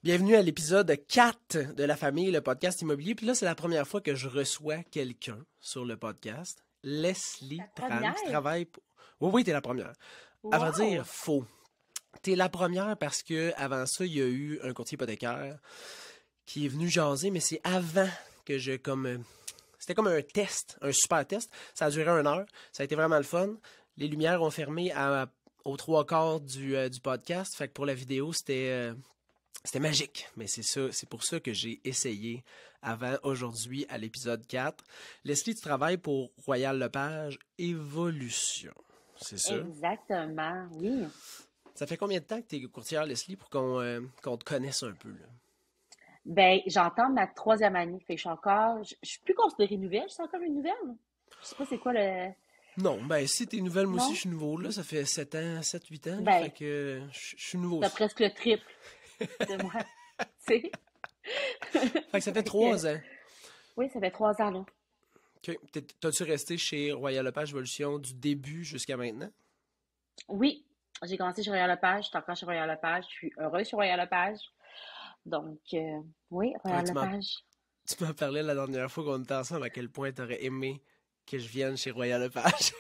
Bienvenue à l'épisode 4 de La Famille, le podcast immobilier. Puis là, c'est la première fois que je reçois quelqu'un sur le podcast. Leslie La Tran, première? qui travaille pour... Oui, t'es la première. À vrai dire, Wow! faux. T'es la première parce que avant ça, il y a eu un courtier hypothécaire qui est venu jaser, mais c'est avant que je c'était comme un test, un super test. Ça a duré 1 heure. Ça a été vraiment le fun. Les lumières ont fermé aux 3/4 du podcast. Fait que pour la vidéo, c'était magique. Mais c'est pour ça que j'ai essayé avant aujourd'hui à l'épisode 4. Leslie, tu travailles pour Royal Lepage Évolution. C'est ça? Exactement, oui. Ça fait combien de temps que tu es courtière, Leslie, pour qu'on te connaisse un peu, là? Ben, j'entends ma 3e année. Fait que je suis plus considérée nouvelle, je suis encore une nouvelle. Je sais pas c'est quoi le. Non, ben si t'es nouvelle, moi aussi je Non? suis nouveau, là. Ça fait 7 ans, 7-8 ans, là, fait Ben, que je suis nouveau t'as aussi. presque le triple de moi. Tu sais? Fait que ça fait Fait 3 que, ans. oui, ça fait 3 ans, là. OK. T'as-tu resté chez Royal Lepage Évolution du début jusqu'à maintenant? Oui, j'ai commencé chez Royal Lepage, je suis encore chez Royal Lepage, je suis heureuse chez Royal Lepage. Donc, oui, Ouais, Royal Lepage. tu m'en parlais la dernière fois qu'on était ensemble à quel point t'aurais aimé que je vienne chez Royal Lepage.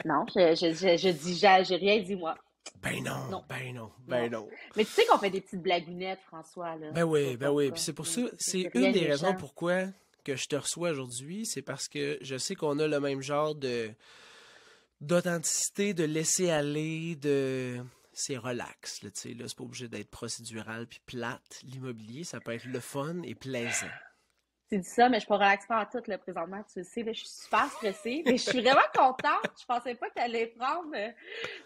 Non, je dis, j'ai rien dit, moi. Ben non, Non, ben non, ben non. non. Mais tu sais qu'on fait des petites blagounettes, François, là. Ben oui. Puis c'est pour ça, C'est c'est une rien de des raisons méchant. pourquoi que je te reçois aujourd'hui, c'est parce que je sais qu'on a le même genre d'authenticité, de laisser aller, c'est relax, là, tu sais, là, c'est pas obligé d'être procédural puis plate. L'immobilier, ça peut être le fun et plaisant. Tu dis ça, mais je suis pas relaxée en tout, là, présentement. Tu le sais, là, je suis super stressée. Mais je suis vraiment contente. Je pensais pas que tu allais prendre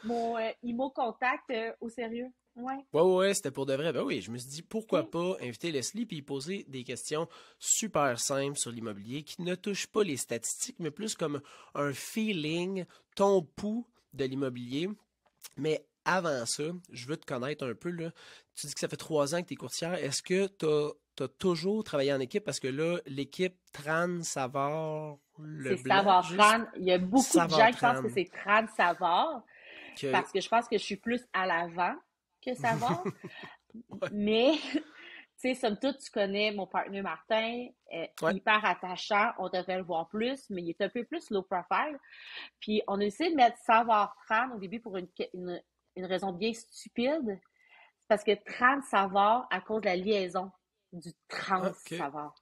mon IMO Contact au sérieux. Ouais, Ouais, c'était pour de vrai. Ben oui, je me suis dit, pourquoi OK. pas inviter Leslie puis poser des questions super simples sur l'immobilier qui ne touchent pas les statistiques, mais plus comme un feeling, ton pouls de l'immobilier. Mais avant ça, je veux te connaître un peu, là. Tu dis que ça fait 3 ans que tu es courtière. Est-ce que tu as toujours travaillé en équipe? Parce que là, l'équipe Tran, Savard, C'est Leblanc, Savoir juste Tran. Il y a beaucoup de Savard gens qui pensent que Tran. c'est Tran Savoir Que... parce que je pense que je suis plus à l'avant que Savoir. Ouais. Mais, tu sais, somme toute, tu connais mon partenaire Martin, Ouais. hyper attachant. On devrait le voir plus, mais il est un peu plus low profile. Puis on a essayé de mettre savoir Tran au début pour une raison bien stupide. C'est parce que Tran savoir à cause de la liaison du trans Ah, OK. savoir.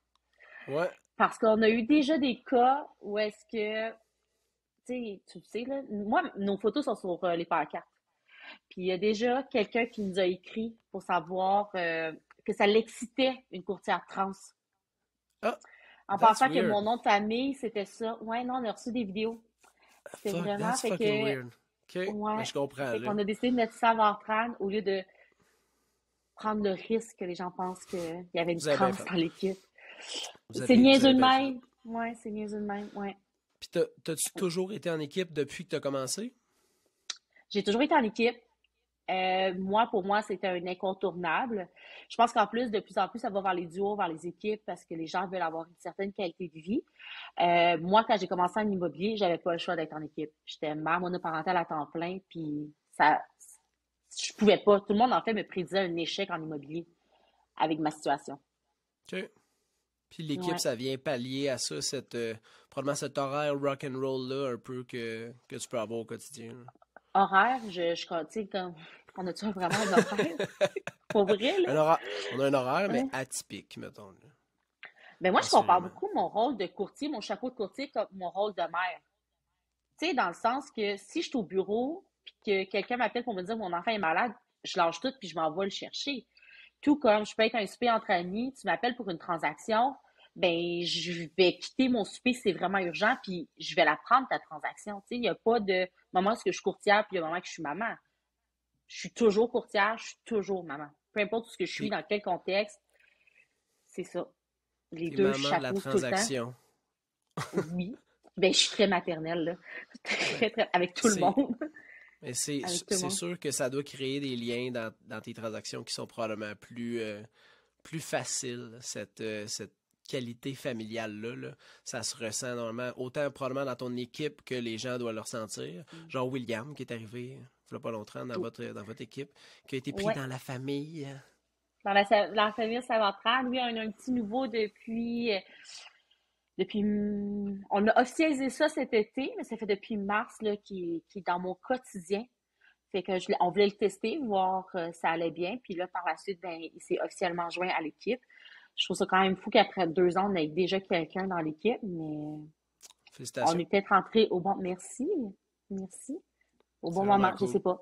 Ouais. Parce qu'on a eu déjà des cas où est-ce que, tu sais, là, moi, nos photos sont sur les pancartes. Puis il y a déjà quelqu'un qui nous a écrit pour savoir que ça l'excitait, une courtière trans. Ah, En that's pensant que mon weird. nom de famille, c'était ça. Ouais, non, on a reçu des vidéos. C'était Fuck, vraiment, that's fait fucking que, weird. OK, mais ouais, je comprends, fait là. qu'on a décidé de mettre savoir trans au lieu de prendre le risque que les gens pensent qu'il y avait une Vous avez bien trans fait. dans l'équipe. Vous C'est avez, vous niaiseux avez de bien fait. même. Ouais, c'est niaiseux de même, ouais. Puis t'as-tu toujours été en équipe depuis que t'as commencé? J'ai toujours été en équipe. Moi, pour moi, c'était un incontournable. Je pense qu'en plus, de plus en plus, ça va vers les duos, vers les équipes, parce que les gens veulent avoir une certaine qualité de vie. Moi, quand j'ai commencé en immobilier, j'avais pas le choix d'être en équipe. J'étais mère monoparentale à temps plein, puis je pouvais pas. Tout le monde, en fait, me prédisait un échec en immobilier avec ma situation. OK. Puis l'équipe, Ouais. ça vient pallier à ça, probablement cet horaire rock and roll là un peu que tu peux avoir au quotidien, là. Horaire, tu sais, comme, on a-tu vraiment un horaire? Pour vrai, là? On a un horaire, mais Ouais. atypique, mettons, là. Mais moi, je compare Assurément. beaucoup mon rôle de courtier, mon chapeau de courtier, comme mon rôle de mère. Tu sais, dans le sens que si je suis au bureau, puis que quelqu'un m'appelle pour me dire que mon enfant est malade, je lâche tout, puis je m'en vais le chercher. Tout comme je peux être un souper entre amis, tu m'appelles pour une transaction, ben je vais quitter mon souper si c'est vraiment urgent, puis je vais la prendre, ta transaction. Tu sais, il n'y a pas de moment où je suis courtière, puis il y a un moment que je suis maman. Je suis toujours courtière, je suis toujours maman. Peu importe où ce que je suis, T'es, dans quel contexte, c'est ça. Les t'es deux maman de la chapeaux tout le temps. transaction. Oui. Ben, je suis très maternelle, là. Ouais. Très, très, avec tout le C'est, monde. mais c'est, Avec tout le c'est monde. sûr que ça doit créer des liens dans tes transactions qui sont probablement plus faciles, cette qualité familiale-là, là. Ça se ressent normalement, autant probablement dans ton équipe que les gens doivent le ressentir. Genre William, qui est arrivé, il n'y a pas longtemps, dans votre équipe, qui a été pris Ouais. dans la famille. Dans la famille Saint-Bertrand. Lui, on a un petit nouveau depuis, on a officialisé ça cet été, mais ça fait depuis mars là, qui est dans mon quotidien. Fait que on voulait le tester, voir ça allait bien. Puis là, par la suite, ben, il s'est officiellement joint à l'équipe. Je trouve ça quand même fou qu'après 2 ans, on ait déjà quelqu'un dans l'équipe, mais on Félicitations. est peut-être rentré au bon. Merci. Merci. Au C'est bon vraiment moment, je cool. sais pas.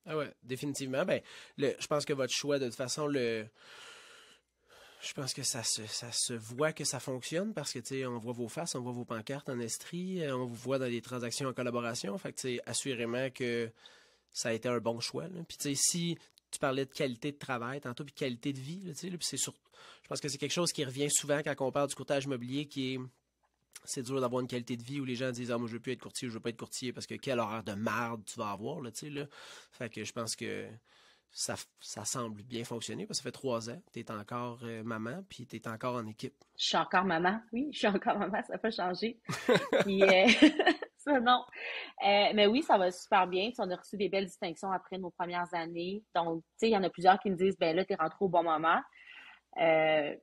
Ah ouais, définitivement. Ben, je pense que votre choix, de toute façon, je pense que ça se voit que ça fonctionne parce que, tu sais, on voit vos faces, on voit vos pancartes en Estrie, on vous voit dans des transactions en collaboration. Fait que, tu sais, assurément que ça a été un bon choix, là. Puis, tu sais, si tu parlais de qualité de travail tantôt, puis de qualité de vie, là, tu sais, là, puis je pense que c'est quelque chose qui revient souvent quand on parle du courtage immobilier, c'est dur d'avoir une qualité de vie où les gens disent, ah, moi, je veux plus être courtier, je veux pas être courtier parce que quel horaire de merde tu vas avoir, là, tu sais, là. Fait que je pense que ça semble bien fonctionner parce que ça fait 3 ans, tu es encore maman, puis tu es encore en équipe. Je suis encore maman. Oui, je suis encore maman, ça n'a pas changé. Puis, ça, non. Mais oui, ça va super bien. Tu sais, on a reçu des belles distinctions après nos premières années. Donc, tu sais, il y en a plusieurs qui me disent, ben là, t'es rentré au bon moment. Euh,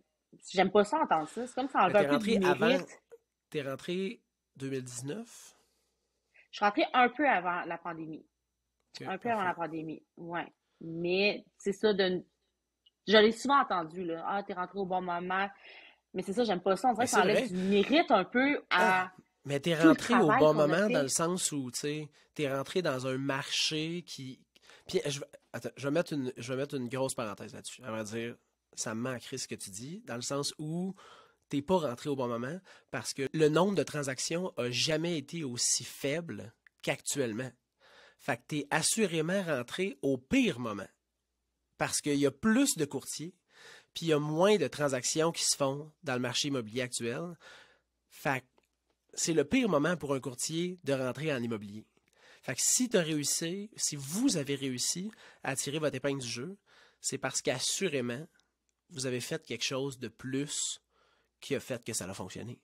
J'aime pas ça entendre ça. C'est comme ça Mais enlever un peu du mérite. t'es rentré 2019. Je suis rentrée un peu avant la pandémie. OK, Un peu avant la parfait. pandémie. Ouais. Mais c'est ça de. Je l'ai souvent entendu, là. Ah, t'es rentré au bon moment. Mais c'est ça, j'aime pas ça. On Mais dirait que ça c'est enlève vrai. du mérite un peu Ah, à mais t'es tout le rentré au travail bon qu'on a moment dans le fait. sens où, tu sais, t'es rentré dans un marché qui. Puis, attends, je vais mettre une grosse parenthèse là-dessus. À vrai dire, ça me manquerait ce que tu dis, dans le sens où t'es pas rentré au bon moment parce que le nombre de transactions a jamais été aussi faible qu'actuellement. Fait que t'es assurément rentré au pire moment parce qu'il y a plus de courtiers, puis il y a moins de transactions qui se font dans le marché immobilier actuel. Fait que c'est le pire moment pour un courtier de rentrer en immobilier. Fait que si tu as réussi, si vous avez réussi à tirer votre épingle du jeu, c'est parce qu'assurément, vous avez fait quelque chose de plus qui a fait que ça a fonctionné.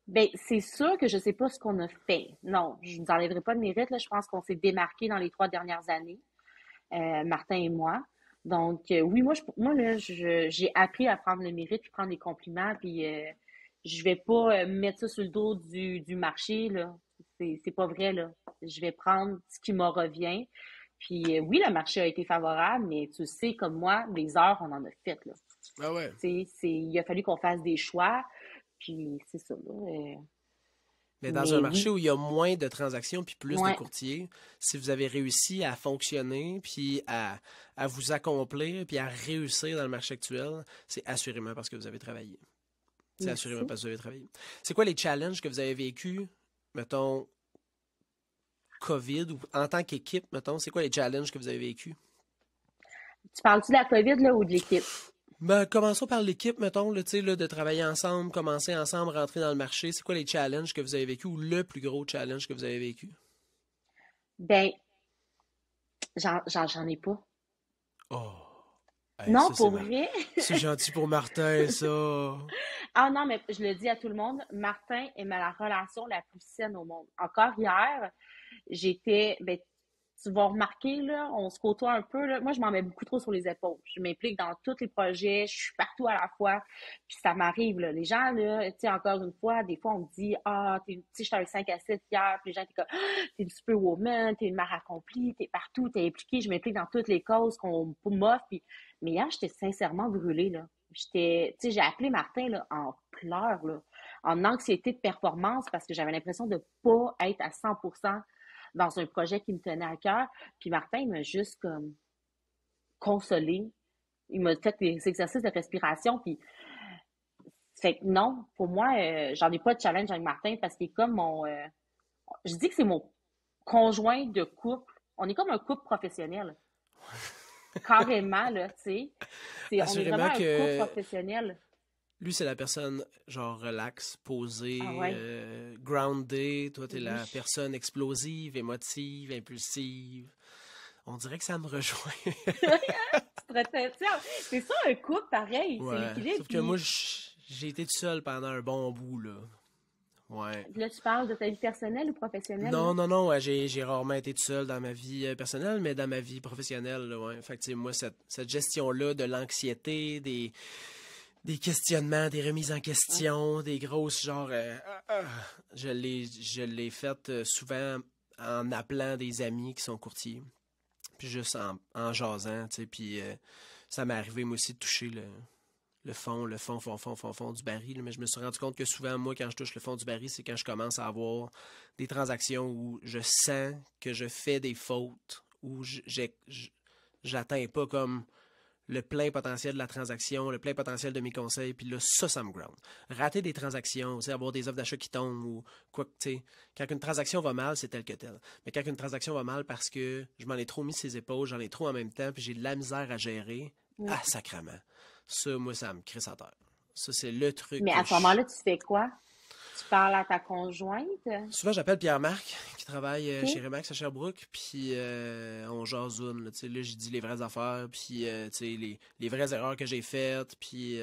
Ben, c'est sûr que je sais pas ce qu'on a fait. Non, je ne vous enlèverai pas de mérite, là. Je pense qu'on s'est démarqué dans les 3 dernières années, Martin et moi. Donc, oui, moi là, j'ai appris à prendre le mérite, puis prendre les compliments, puis je vais pas mettre ça sur le dos du marché, là. C'est pas vrai, là. Je vais prendre ce qui me revient. Puis oui, le marché a été favorable, mais tu sais, comme moi, les heures, on en a fait, là. Ah ouais. Tu sais, il a fallu qu'on fasse des choix, puis c'est ça, là. Mais dans un Mais marché oui, où il y a moins de transactions puis plus de ouais, courtiers, si vous avez réussi à fonctionner puis à vous accomplir puis à réussir dans le marché actuel, c'est assurément parce que vous avez travaillé. C'est assurément merci. parce que vous avez travaillé. C'est quoi les challenges que vous avez vécus, mettons, COVID ou en tant qu'équipe, mettons, c'est quoi les challenges que vous avez vécus? Tu parles-tu de la COVID, là, ou de l'équipe? Ben, commençons par l'équipe, mettons, là, tu sais, là, de travailler ensemble, commencer ensemble, rentrer dans le marché. C'est quoi les challenges que vous avez vécus ou le plus gros challenge que vous avez vécu? Ben, j'en ai pas. Oh, hey, Non, ça, pour vrai. c'est gentil pour Martin, ça. Ah non, mais je le dis à tout le monde, Martin est ma relation la plus saine au monde. Encore hier, ben, tu vas remarquer, là, on se côtoie un peu, là. Moi, je m'en mets beaucoup trop sur les épaules. Je m'implique dans tous les projets, je suis partout à la fois, puis ça m'arrive, là. Les gens, là, tu sais, encore une fois, des fois, on me dit, ah, tu sais, j'étais un 5 à 7 hier, puis les gens étaient comme, ah, t'es une superwoman, t'es une mère accomplie, t'es partout, t'es impliquée, je m'implique dans toutes les causes qu'on m'offre, puis, mais hier, j'étais sincèrement brûlée, là. Tu sais, j'ai appelé Martin, là, en pleurs, là, en anxiété de performance, parce que j'avais l'impression de pas être à 100% dans un projet qui me tenait à cœur. Puis Martin, il m'a juste comme consolé. Il m'a fait des exercices de respiration. Puis, fait que non, pour moi, j'en ai pas de challenge avec Martin parce qu'il est comme je dis que c'est mon conjoint de couple. On est comme un couple professionnel. Carrément, là, tu sais. On est vraiment Assurément un couple que professionnel. lui, c'est la personne, genre, relax, Ah posée, ouais, grounded. Toi, t'es oui. la personne explosive, émotive, impulsive. On dirait que ça me rejoint. C'est ça un couple pareil, c'est Ouais. l'équilibre. Sauf que moi, Puis j'ai été tout seul pendant un bon bout, là. Ouais. Là, tu parles de ta vie personnelle ou professionnelle, là? Non, non, non, ouais, j'ai rarement été tout seul dans ma vie personnelle, mais dans ma vie professionnelle, là, ouais. Fait que, tu sais, moi, cette gestion-là de l'anxiété, des questionnements, des remises en Ouais. question, des grosses, genre, je l'ai faite souvent en appelant des amis qui sont courtiers, puis juste en jasant, tu sais, puis ça m'est arrivé, moi aussi, de toucher le fond du baril. Mais je me suis rendu compte que souvent, moi, quand je touche le fond du baril, c'est quand je commence à avoir des transactions où je sens que je fais des fautes, où j'atteins pas comme le plein potentiel de la transaction, le plein potentiel de mes conseils, puis là, ça me ground. Rater des transactions, avoir des offres d'achat qui tombent, ou quoi que, tu sais, quand une transaction va mal, c'est tel que tel. Mais quand une transaction va mal parce que je m'en ai trop mis ses épaules, j'en ai trop en même temps, puis j'ai de la misère à gérer, Mm. sacrement. Ça, moi, ça me crisse à terre. Ça, c'est le truc Mais que à ce moment-là, tu fais quoi? Tu parles à ta conjointe? Souvent, j'appelle Pierre-Marc, qui travaille chez OK? Remax à Sherbrooke, puis on jasoune, là, tu sais, là, j'ai dit les vraies affaires, puis, tu sais, les vraies erreurs que j'ai faites, puis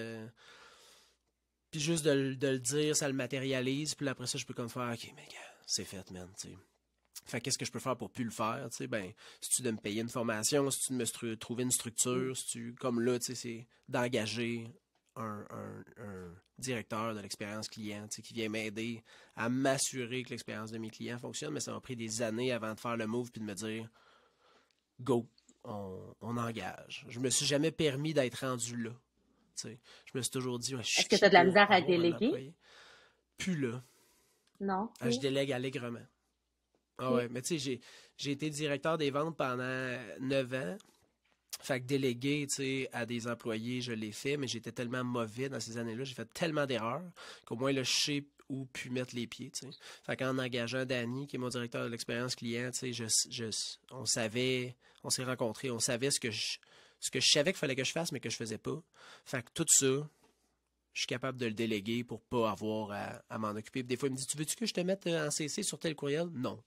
juste de le dire, ça le matérialise, puis après ça, je peux comme faire, OK, mais gars, c'est fait, man, tu sais. Fait qu'est-ce que je peux faire pour plus le faire, tu sais, ben, si tu de me payer une formation, si tu de me trouver une Mm. structure, si tu, comme là, tu sais, c'est d'engager un directeur de l'expérience client, tu sais, qui vient m'aider à m'assurer que l'expérience de mes clients fonctionne, mais ça m'a pris des années avant de faire le move puis de me dire, go, on engage. Je me suis jamais permis d'être rendu là, tu sais. Je me suis toujours dit, ouais, je suis Est-ce que tu qui as de la pour misère à avoir un déléguer? employé? Plus là. Non? Je OK. délègue allègrement. Ah OK. ouais, mais tu sais, j'ai été directeur des ventes pendant 9 ans. Fait que déléguer, tu sais, à des employés, je l'ai fait, mais j'étais tellement mauvais dans ces années-là, j'ai fait tellement d'erreurs qu'au moins là, je sais où puis mettre les pieds, tu sais. Fait qu'en engageant Danny, qui est mon directeur de l'expérience client, tu sais, on savait, on s'est rencontrés, on savait ce que je savais qu'il fallait que je fasse, mais que je faisais pas. Fait que tout ça, je suis capable de le déléguer pour pas avoir à m'en occuper. Puis des fois, il me dit, tu veux-tu que je te mette en CC sur tel courriel? Non.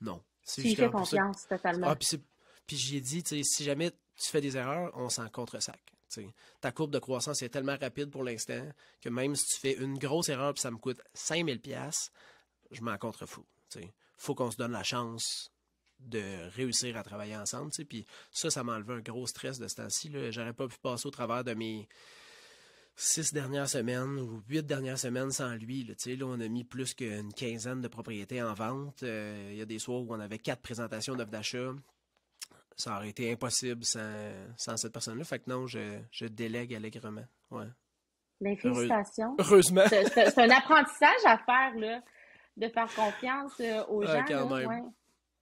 Non. C'est Tu y fais justement pour ça que. confiance totalement. Ah, puis j'ai dit, tu sais, si jamais tu fais des erreurs, on s'en contre-sac. Tu sais. Ta courbe de croissance est tellement rapide pour l'instant que même si tu fais une grosse erreur puis ça me coûte 5 000 $, je m'en contrefous. Tu sais. Faut qu'on se donne la chance de réussir à travailler ensemble. Tu sais. Puis ça m'a enlevé un gros stress de ce temps-ci. J'aurais pas pu passer au travers de mes 6 dernières semaines ou 8 dernières semaines sans lui. Là, tu sais, là, on a mis plus qu'une quinzaine de propriétés en vente. Il y a des soirs où on avait 4 présentations d'offres d'achat. Ça aurait été impossible sans cette personne-là. Fait que non, je délègue allègrement. Ouais. Bien, Heureux- félicitations. Heureusement. C'est un apprentissage à faire, là, de faire confiance aux Ouais, gens, quand là. même. Ouais.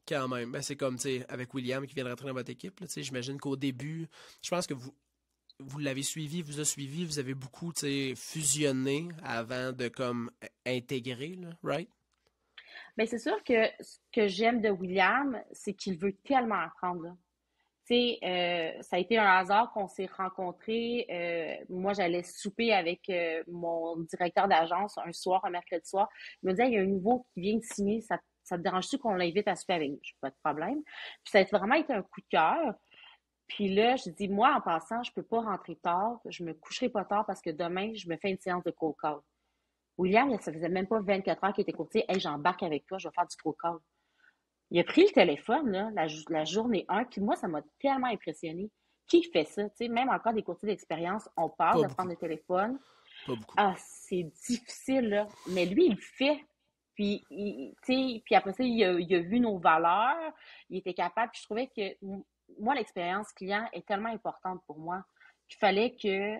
Quand même. Ben, c'est comme, tu sais, avec William qui vient de rentrer dans votre équipe. Là, tu sais, j'imagine qu'au début, je pense que vous l'avez suivi, vous a suivi, vous avez beaucoup, tu sais, fusionné avant de, comme, intégrer, là, right? Bien, c'est sûr que ce que j'aime de William, c'est qu'il veut tellement apprendre, là. Tu sais, ça a été un hasard qu'on s'est rencontrés. Moi, j'allais souper avec mon directeur d'agence un soir, un mercredi soir. Il me disait, il y a un nouveau qui vient de signer. Ça te dérange-tu qu'on l'invite à souper avec nous? Je pas de problème. Puis ça a vraiment été un coup de cœur. Puis là, je dis, moi, en passant, je peux pas rentrer tard. Je me coucherai pas tard parce que demain, je me fais une séance de cold call. William, ça faisait même pas 24 heures qu'il était courtier. Hey, j'embarque avec toi, je vais faire du cold call. Il a pris le téléphone, là, la journée 1, puis moi, ça m'a tellement impressionné. Qui fait ça? Tu sais, même encore des courtiers d'expérience, on parle Pas de prendre beaucoup. le téléphone. Pas beaucoup. Ah, c'est difficile, là. Mais lui, il le fait. Puis, tu sais, puis après ça, il a vu nos valeurs, il était capable. Puis je trouvais que, moi, l'expérience client est tellement importante pour moi qu'il fallait que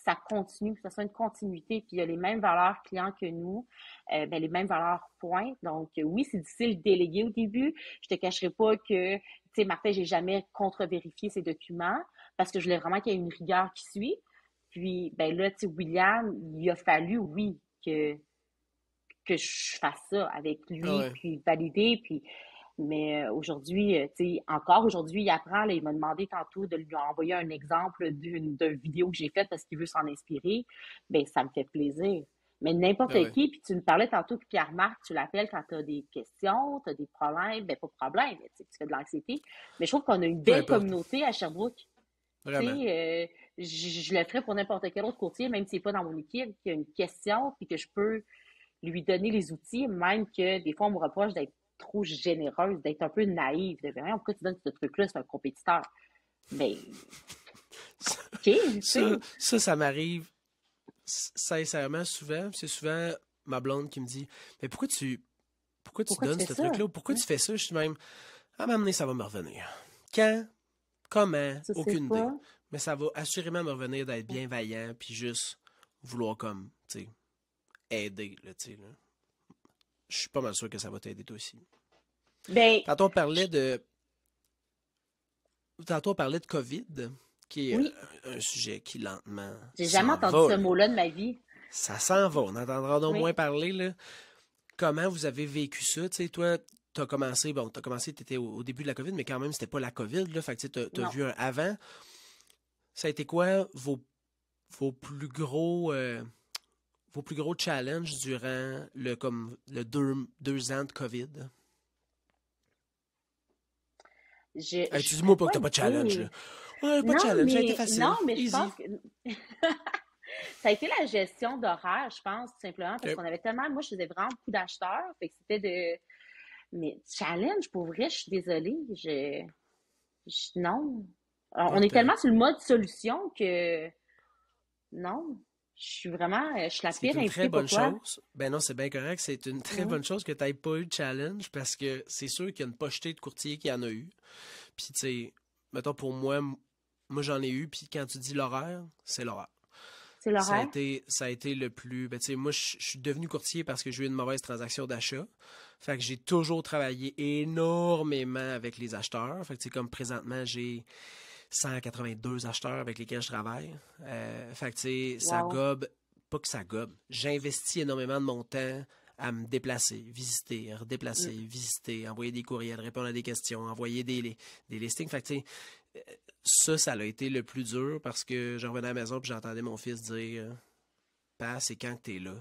ça continue, que ce soit une continuité. Puis il y a les mêmes valeurs clients que nous, ben, les mêmes valeurs points. Donc, oui, c'est difficile de déléguer au début. Je te cacherai pas que, tu sais, Martin, j'ai jamais contre-vérifié ces documents parce que je voulais vraiment qu'il y ait une rigueur qui suit. Puis, ben là, tu sais, William, il a fallu, oui, que je fasse ça avec Ah lui, ouais. puis valider, puis... Mais aujourd'hui, tu sais, encore aujourd'hui, il apprend, là, il m'a demandé tantôt de lui envoyer un exemple d'une vidéo que j'ai faite parce qu'il veut s'en inspirer. Ben, ça me fait plaisir. Mais n'importe Ah ouais. qui, puis tu me parlais tantôt que Pierre-Marc, tu l'appelles quand tu as des questions, tu as des problèmes, ben pas de problème, tu sais, tu fais de l'anxiété. Mais je trouve qu'on a une Peu belle importe. communauté à Sherbrooke. Tu Vraiment. sais, je le ferais pour n'importe quel autre courtier, même s'il n'est pas dans mon équipe, qui a une question, puis que je peux lui donner les outils, même que des fois, on me reproche d'être trop généreuse, d'être un peu naïve, de dire, pourquoi tu donnes ce truc-là, c'est un compétiteur. Mais, OK, tu sais. Ça m'arrive sincèrement souvent. C'est souvent ma blonde qui me dit, mais pourquoi tu Pourquoi tu donnes fais ce ça? truc-là? Pourquoi Hein? tu fais ça? Je suis même, à m'amener, ça va me revenir. Quand? Comment? Ça, c'est Aucune idée. pas. Mais ça va assurément me revenir d'être bienveillant, puis juste vouloir comme, tu sais, aider, là, tu sais, là. Je suis pas mal sûr que ça va t'aider toi aussi. Ben, Tantôt, on parlait de, tantôt, on parlait de COVID, qui est oui, un sujet qui lentement j'ai jamais s'en entendu va, ce là. mot-là de ma vie. Ça s'en va. On entendra donc Oui, moins parler, là. Comment vous avez vécu ça? Tu sais, toi, t'as commencé, t'étais au début de la COVID, mais quand même, c'était pas la COVID, là. Fait que, tu sais, t'as non. vu un avant. Ça a été quoi vos plus gros challenges durant le 2 ans de COVID? Hey, tu Je dis-moi pourrais pas que pas t'as pas de challenge, dire. là. Ouais, pas de challenge, ça a été Non, facile. mais je Easy. pense que ça a été la gestion d'horaire, je pense, tout simplement, parce OK. qu'on avait tellement. Moi, je faisais vraiment beaucoup d'acheteurs. Fait que c'était de. Mais challenge, pour vrai, je suis désolée. Non. On est Écoute, tellement sur le mode solution que non. Je suis la ce qui est pire une très invitée. bonne Pourquoi? chose, ben non, c'est bien correct, c'est une très Oui. bonne chose que tu n'aies pas eu de challenge parce que c'est sûr qu'il y a une pochetée de courtiers qui en a eu. Puis, tu sais, mettons pour moi, moi j'en ai eu, puis quand tu dis l'horaire, c'est l'horaire. C'est l'horaire? Ça a été le plus. Ben, tu sais, moi, je suis devenu courtier parce que j'ai eu une mauvaise transaction d'achat. Fait que j'ai toujours travaillé énormément avec les acheteurs. Fait que, tu sais, comme présentement, j'ai 182 acheteurs avec lesquels je travaille. Fait que, tu sais, ça Wow. gobe. Pas que ça gobe. J'investis énormément de mon temps à me déplacer, visiter, redéplacer, Mm. visiter, envoyer des courriels, répondre à des questions, envoyer des listings. Fait que, tu sais, ça a été le plus dur parce que je revenais à la maison et j'entendais mon fils dire Pa, c'est quand que t'es là?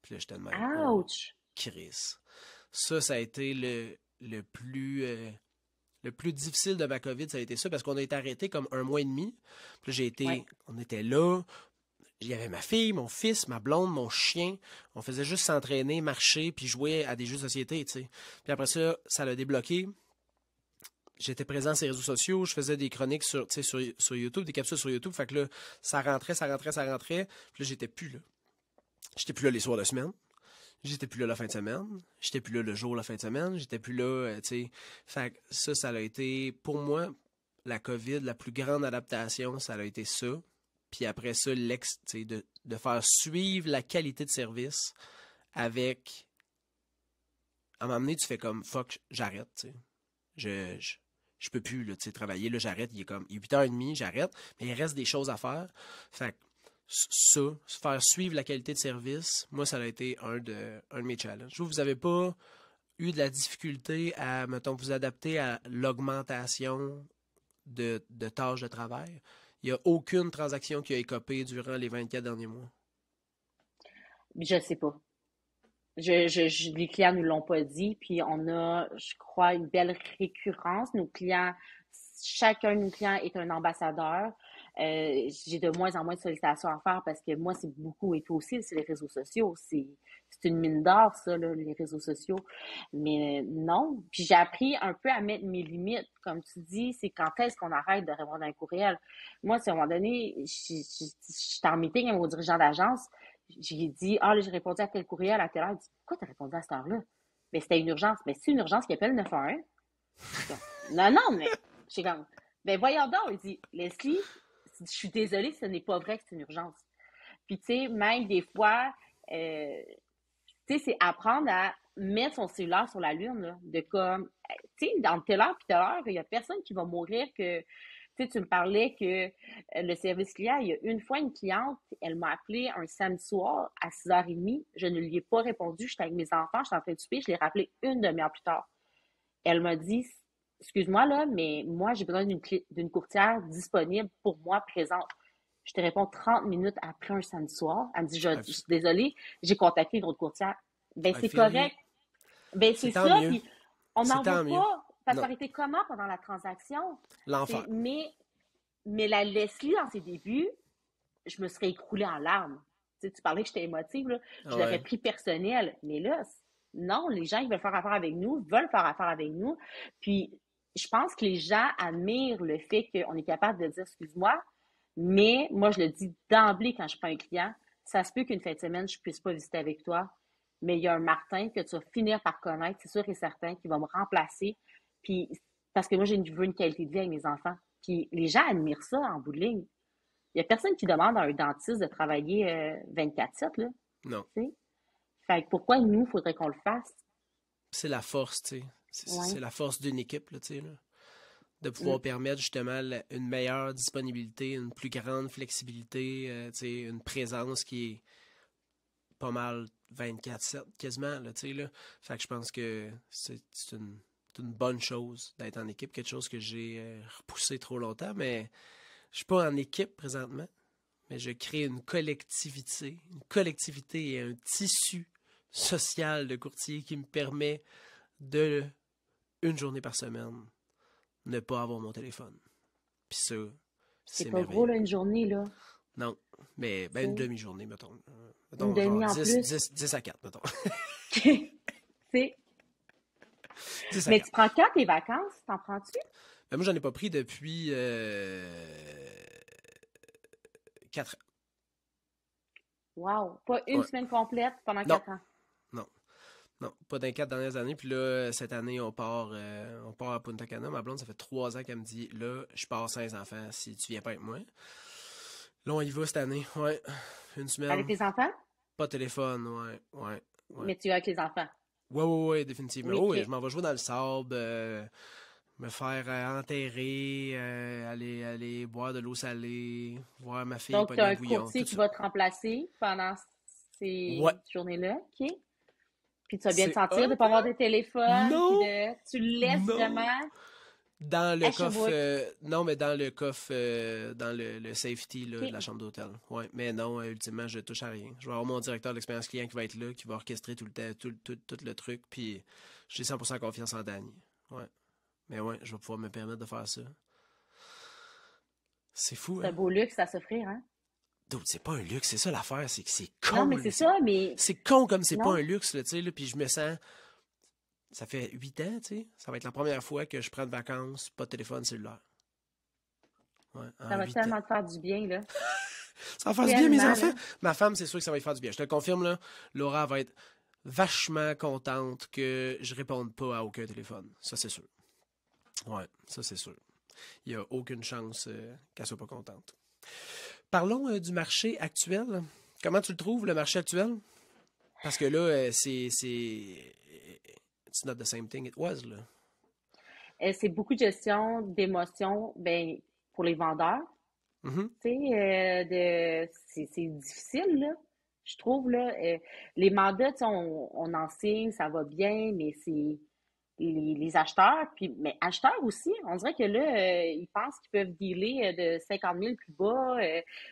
Puis là, j'étais de même. Oh, Ouch! Chris. Ça a été le plus difficile de ma COVID, ça a été ça parce qu'on a été arrêté comme 1 mois et demi. Puis là, Ouais. on était là. Il y avait ma fille, mon fils, ma blonde, mon chien. On faisait juste s'entraîner, marcher, puis jouer à des jeux de société, tu sais. Puis après ça l'a débloqué. J'étais présent sur les réseaux sociaux, je faisais des chroniques sur YouTube, des capsules sur YouTube. Fait que là, ça rentrait, ça rentrait, ça rentrait. Puis là, j'étais plus là. J'étais plus là les soirs de semaine. J'étais plus là la fin de semaine. J'étais plus là le jour la fin de semaine. J'étais plus là, tu sais. Fait que ça a été, pour moi, la COVID, la plus grande adaptation, ça a été ça. Puis après ça, tu sais, de faire suivre la qualité de service avec. À un moment donné, tu fais comme fuck, j'arrête, tu sais. Je peux plus là, tu sais, travailler. Là, j'arrête. Il est 8h30, j'arrête. Mais il reste des choses à faire. Fait que ça, faire suivre la qualité de service, moi, ça a été un de mes challenges. Vous avez pas eu de la difficulté à, mettons, vous adapter à l'augmentation de tâches de travail? Il n'y a aucune transaction qui a écopé durant les 24 derniers mois. Je sais pas. Les clients nous l'ont pas dit, puis on a, je crois, une belle récurrence. Nos clients, chacun de nos clients est un ambassadeur. J'ai de moins en moins de sollicitations à faire parce que moi, c'est beaucoup, et toi aussi, c'est les réseaux sociaux. C'est une mine d'or, ça, là, les réseaux sociaux. Mais non. Puis j'ai appris un peu à mettre mes limites. Comme tu dis, c'est quand est-ce qu'on arrête de répondre à un courriel. Moi, si à un moment donné, j'étais en meeting avec mon dirigeant d'agence, j'ai dit, ah, là, j'ai répondu à tel courriel à telle heure. Il dit, pourquoi tu as répondu à cette heure-là? Mais c'était une urgence. Mais c'est une urgence qui appelle 911. Non, non, mais j'ai comme, ben voyons donc. Il dit, Leslie, je suis désolée, ce n'est pas vrai que c'est une urgence. Puis, tu sais, même des fois, tu sais, c'est apprendre à mettre son cellulaire sur la lune, là, de comme, tu sais, dans telle heure puis telle heure, il n'y a personne qui va mourir que, tu sais, tu me parlais que le service client, il y a une fois une cliente, elle m'a appelé un samedi soir à 6h30, je ne lui ai pas répondu, j'étais avec mes enfants, j'étais en train de souper, je l'ai rappelé une demi-heure plus tard. Elle m'a dit, excuse-moi là, mais moi, j'ai besoin d'une courtière disponible pour moi présente. Je te réponds 30 minutes après un samedi soir. Elle me dit, I, je suis désolée, j'ai contacté une autre courtière. Ben, I c'est feel you. correct. Ben, C'est c'est tant ça. mieux. Puis, on C'est n'en veut tant mieux. pas. Parce que ça Non. aurait été comment pendant la transaction? L'enfer. Mais la Leslie, dans ses débuts, je me serais écroulée en larmes. sais, tu parlais que j'étais émotive, là, je l'aurais Ouais. pris personnel. Mais là, non, les gens, ils veulent faire affaire avec nous, veulent faire affaire avec nous. Puis, je pense que les gens admirent le fait qu'on est capable de dire, excuse-moi, mais moi, je le dis d'emblée quand je prends un client, ça se peut qu'une fin de semaine, je ne puisse pas visiter avec toi, mais il y a un Martin que tu vas finir par connaître, c'est sûr et certain, qui va me remplacer. Puis, parce que moi, je veux une qualité de vie avec mes enfants. Puis, les gens admirent ça en bout de ligne. Il n'y a personne qui demande à un dentiste de travailler 24/7, là, Non. tu sais. Fait que pourquoi nous, il faudrait qu'on le fasse? C'est la force, tu sais. Ouais. C'est la force d'une équipe, là, tu sais, là. De Mm. pouvoir permettre justement une meilleure disponibilité, une plus grande flexibilité, tu sais, une présence qui est pas mal 24/7 quasiment, là, tu sais, là. Fait que je pense que c'est une bonne chose d'être en équipe, quelque chose que j'ai repoussé trop longtemps, mais je suis pas en équipe présentement, mais je crée une collectivité et un tissu social de courtier qui me permet de, une journée par semaine, ne pas avoir mon téléphone. Puis ça, C'est c'est pas gros, merveilleux. là, une journée, là. Non, mais Tu ben une sais. demi-journée, mettons. Une Mettons, genre demi en plus. 10 à 4 mettons. Tu sais. 10 à Mais tu 4. prends quand tes vacances? T'en prends-tu? Ben, moi, j'en ai pas pris depuis 4 Wow. Pas ans. une Ouais. semaine complète pendant Non, 4 ans. non, non. Pas dans les 4 dernières années. Puis là, cette année, on part à Punta Cana. Ma blonde, ça fait 3 ans qu'elle me dit, là, je pars sans les enfants si tu viens pas avec moi. Là, on y va cette année. Ouais. Une Avec semaine. tes enfants? Pas de téléphone. Ouais, ouais, ouais. Mais tu es avec les enfants. Ouais, ouais, ouais, définitivement. Oui, Oh, oui, je OK. m'en vais jouer dans le sable, me faire enterrer, aller boire de l'eau salée, voir ma fille Donc, tu as pogner un un bouillon, tout courtier qui ça. va te remplacer pendant Ouais, ces journées-là, OK? Puis tu vas bien te c'est sentir de ne hot, pas avoir hein? de téléphone, puis Non, de... Tu le laisses non. vraiment Dans le à coffre, Sherbrooke, non, mais dans le coffre, dans le safety là, de la OK? chambre d'hôtel. Ouais, mais non, ultimement, je touche à rien. Je vais avoir mon directeur d'expérience client qui va être là, qui va orchestrer tout le temps, tout le truc, puis j'ai 100% confiance en Danny. Ouais, mais ouais, je vais pouvoir me permettre de faire ça. C'est fou, C'est un hein? beau luxe à s'offrir, hein? D'autres, c'est pas un luxe, c'est ça l'affaire, c'est que c'est Non, con, mais là. c'est ça, mais C'est con comme c'est pas un non. luxe, là, tu sais, là, puis je me sens. Ça fait 8 ans, tu sais. Ça va être la première fois que je prends de vacances, pas de téléphone cellulaire. Ouais, en Ça va 8 ans. tellement te faire du bien, là. Ça va faire du bien, mes Tellement, enfants. là. Ma femme, c'est sûr que ça va lui faire du bien. Je te le confirme, là. Laura va être vachement contente que je réponde pas à aucun téléphone. Ça, c'est sûr. Ouais, ça, c'est sûr. Il n'y a aucune chance qu'elle soit pas contente. Parlons du marché actuel. Comment tu le trouves, le marché actuel? Parce que là, It's not the same thing it was, là. C'est beaucoup de gestion d'émotions, ben, pour les vendeurs. Mhm. Tu sais, c'est difficile, là. Je trouve, là. Les mandats, tu sais, on en signe, ça va bien, mais c'est les acheteurs, puis, mais acheteurs aussi, on dirait que là, ils pensent qu'ils peuvent dealer de 50 000 plus bas.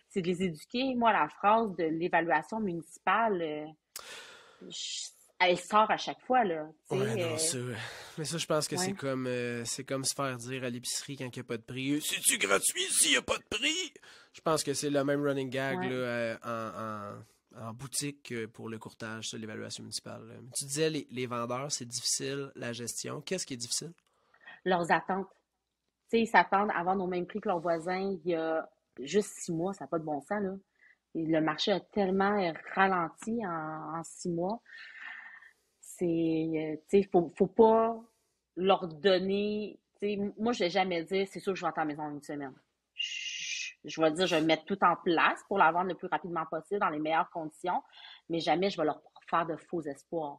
C'est de les éduquer. Moi, la phrase de l'évaluation municipale, je- elle sort à chaque fois, là. Tu Ouais, sais, non, ça. Mais ça, je pense que ouais, c'est comme se faire dire à l'épicerie quand il n'y a pas de prix. C'est-tu gratuit s'il n'y a pas de prix? Je pense que c'est le même running gag là, ouais. en boutique pour le courtage, ça, l'évaluation municipale. Là. Tu disais les vendeurs, c'est difficile, la gestion. Qu'est-ce qui est difficile? Leurs attentes. Tu sais, ils s'attendent à vendre au même prix que leurs voisins il y a juste 6 mois, ça n'a pas de bon sens, là. Et le marché a tellement ralenti en 6 mois. C'est, tu sais, faut pas leur donner, tu sais, moi, je vais jamais dire, c'est sûr que je vais être à la maison en une semaine. Je vais dire, je vais mettre tout en place pour la vendre le plus rapidement possible, dans les meilleures conditions, mais jamais je vais leur faire de faux espoirs.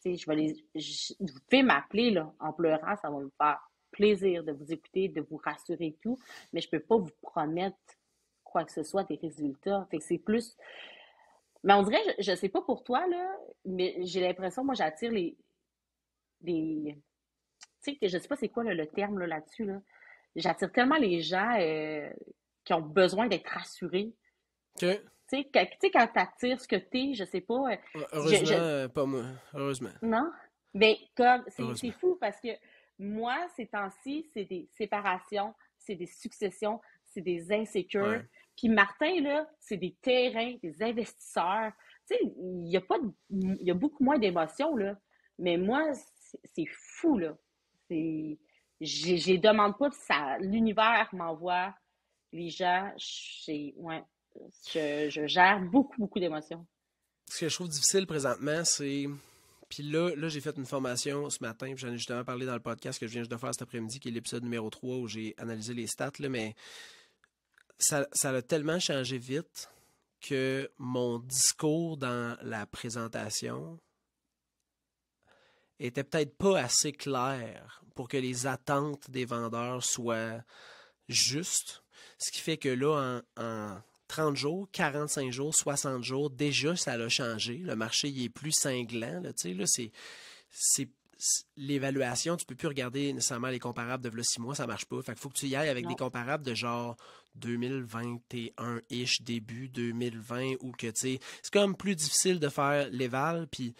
Tu sais, vous pouvez m'appeler, là, en pleurant, ça va me faire plaisir de vous écouter, de vous rassurer et tout, mais je peux pas vous promettre quoi que ce soit des résultats. Fait que c'est plus, mais on dirait, je sais pas pour toi, là, mais j'ai l'impression, moi, j'attire les, tu sais, que je sais pas c'est quoi le terme là, là-dessus, là. J'attire tellement les gens qui ont besoin d'être rassurés. OK. Tu sais, quand t'attires ce que t'es, je sais pas, je, Heureusement, je, pas moi. Heureusement. non? Ben, comme, c'est Heureusement. fou parce que moi, ces temps-ci, c'est des séparations, c'est des successions, c'est des insécures. Ouais. Puis Martin, là, c'est des terrains, des investisseurs. Tu sais, il y a beaucoup moins d'émotions, là. Mais moi, c'est fou, là. C'est, j'ai demande pas, ça, l'univers m'envoie les gens. Ouais, je gère beaucoup, beaucoup d'émotions. Ce que je trouve difficile présentement, c'est. Puis là j'ai fait une formation ce matin, puis j'en ai justement parlé dans le podcast que je viens juste de faire cet après-midi, qui est l'épisode numéro 3 où j'ai analysé les stats, là, mais ça a tellement changé vite que mon discours dans la présentation était peut-être pas assez clair pour que les attentes des vendeurs soient justes. Ce qui fait que là, en 30 jours, 45 jours, 60 jours, déjà, ça a changé. Le marché, il est plus cinglant. Là, tu sais, là, c'est l'évaluation, tu peux plus regarder nécessairement les comparables de v'là 6 mois, ça marche pas. Fait qu'il faut que tu y ailles avec des Non. comparables de genre 2021-ish, début 2020, ou que, tu sais, c'est comme plus difficile de faire l'éval, puis